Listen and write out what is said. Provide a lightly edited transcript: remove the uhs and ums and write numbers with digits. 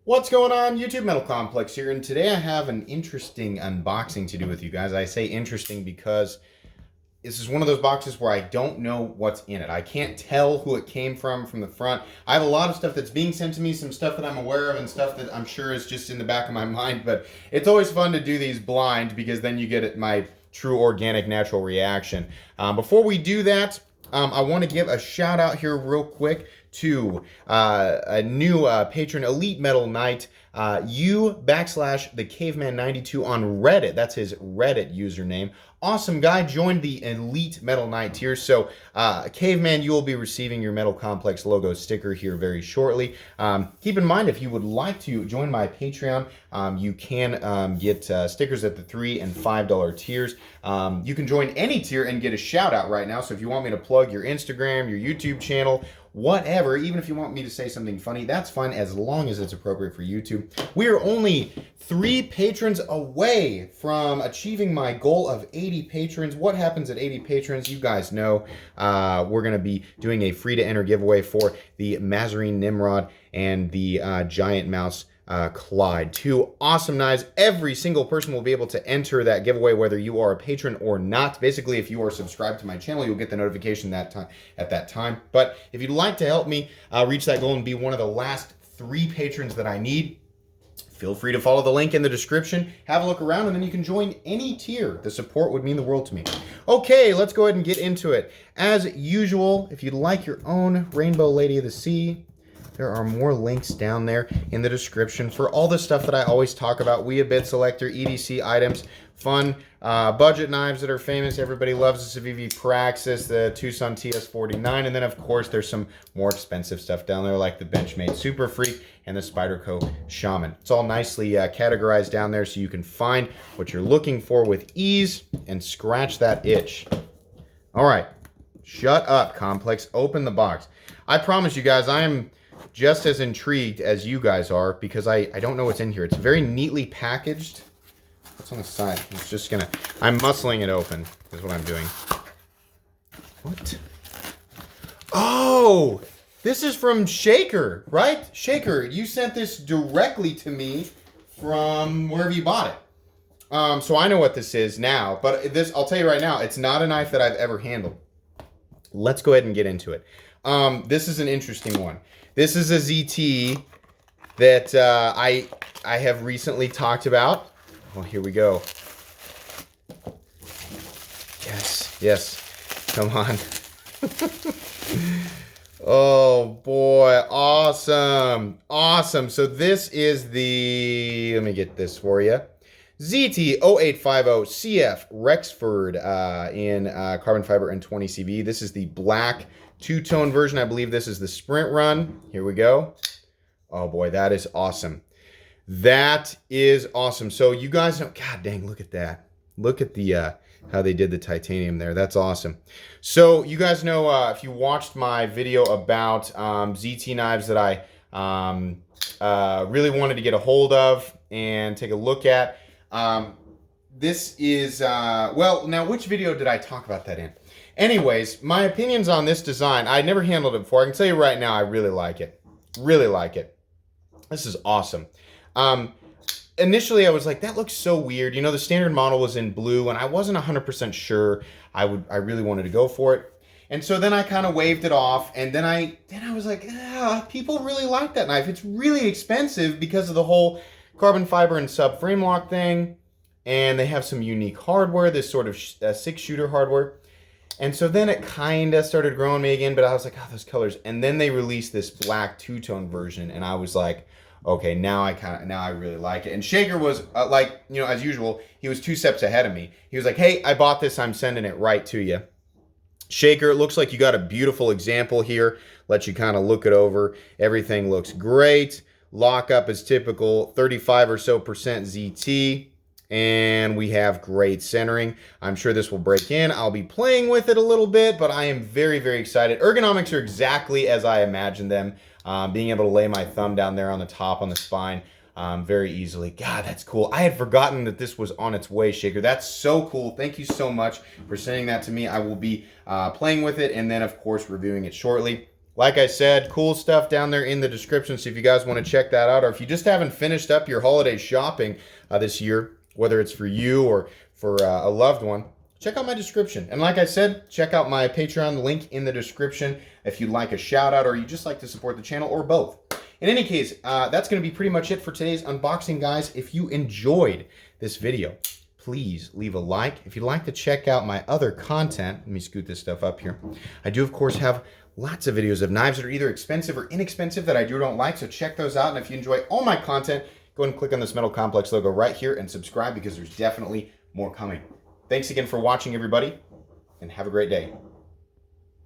What's going on, YouTube? Metal Complex here, and today I have an interesting unboxing to do with you guys. I say interesting because this is one of those boxes where I don't know what's in it. I can't tell who it came from the front. I have a lot of stuff that's being sent to me, some stuff that I'm aware of, and stuff that I'm sure is just in the back of my mind, but it's always fun to do these blind because then you get my true organic natural reaction. Before we do that, I want to give a shout out here real quick to a new patron, Elite Metal Knight, /the Caveman 92 on Reddit. That's his Reddit username. Awesome guy, joined the Elite Metal Knight tier. So, Caveman, you will be receiving your Metal Complex logo sticker here very shortly. Keep in mind, if you would like to join my Patreon, you can get stickers at the $3 and $5 tiers. You can join any tier and get a shout out right now. So if you want me to plug your Instagram, your YouTube channel, whatever, even if you want me to say something funny, that's fine as long as it's appropriate for YouTube. We are only 3 patrons away from achieving my goal of 80 patrons. What happens at 80 patrons? You guys know. We're going to be doing a free to enter giveaway for the Mazarine Nimrod and the Giant Mouse Clyde. 2 awesome knives. Every single person will be able to enter that giveaway, whether you are a patron or not. Basically, if you are subscribed to my channel, you'll get the notification at that time. But if you'd like to help me reach that goal and be one of the last 3 patrons that I need, feel free to follow the link in the description, have a look around, and then you can join any tier. The support would mean the world to me. Okay, let's go ahead and get into it. As usual, if you'd like your own Rainbow Lady of the Sea, there are more links down there in the description for all the stuff that I always talk about. Weebit Selector, EDC items, fun budget knives that are famous. Everybody loves the Civivi Praxis, the Tucson TS49, and then of course there's some more expensive stuff down there like the Benchmade Super Freak and the Spyderco Shaman. It's all nicely categorized down there so you can find what you're looking for with ease and scratch that itch. All right, shut up, Complex. Open the box. I promise you guys, I am just as intrigued as you guys are because I don't know what's in here. It's very neatly packaged. What's on the side? It's just gonna, I'm muscling it open is what I'm doing. What? Oh, this is from Shaker, right? Shaker, you sent this directly to me from wherever you bought it. So I know what this is now, but this, I'll tell you right now, it's not a knife that I've ever handled. Let's go ahead and get into it. This is an interesting one. This is a ZT that I have recently talked about. Well, here we go. Yes, come on. Oh boy, awesome, awesome. So this is the, let me get this for you. ZT0850 CF Rexford in carbon fiber and 20 CV. This is the black 2-tone version. I believe this is the Sprint Run. Here we go. Oh boy, that is awesome. That is awesome. So you guys know, god dang, look at that. Look at the how they did the titanium there. That's awesome. So you guys know, if you watched my video about ZT knives that I really wanted to get a hold of and take a look at, this is, well, now which video did I talk about that in? Anyways, my opinions on this design, I never handled it before. I can tell you right now, I really like it. Really like it. This is awesome. Initially, I was like, that looks so weird. You know, the standard model was in blue, and I wasn't 100% sure I really wanted to go for it. And so then I kind of waved it off, and then I was like, people really like that knife. It's really expensive because of the whole carbon fiber and sub frame lock thing, and they have some unique hardware, this sort of 6-shooter hardware. And so then it kind of started growing me again, but I was like, oh, those colors. And then they released this black 2-tone version, and I was like, okay, now I really like it. And Shaker was like, you know, as usual, he was 2 steps ahead of me. He was like, hey, I bought this, I'm sending it right to you. Shaker, it looks like you got a beautiful example here. Let you kind of look it over. Everything looks great. Lockup is typical, 35 or so % ZT. And we have great centering. I'm sure this will break in. I'll be playing with it a little bit, but I am very, very excited. Ergonomics are exactly as I imagined them. Being able to lay my thumb down there on the top, on the spine, very easily. God, that's cool. I had forgotten that this was on its way, Shaker. That's so cool. Thank you so much for sending that to me. I will be playing with it and then, of course, reviewing it shortly. Like I said, cool stuff down there in the description, so if you guys want to check that out, or if you just haven't finished up your holiday shopping this year, whether it's for you or for a loved one, check out my description. And like I said, check out my Patreon link in the description if you'd like a shout out or you just like to support the channel, or both. In any case, that's going to be pretty much it for today's unboxing, guys. If you enjoyed this video, please leave a like. If you'd like to check out my other content, let me scoot this stuff up here. I do, of course, have lots of videos of knives that are either expensive or inexpensive that I do or don't like, so check those out. And if you enjoy all my content, go ahead and click on this Metal Complex logo right here and subscribe, because there's definitely more coming. Thanks again for watching, everybody, and have a great day.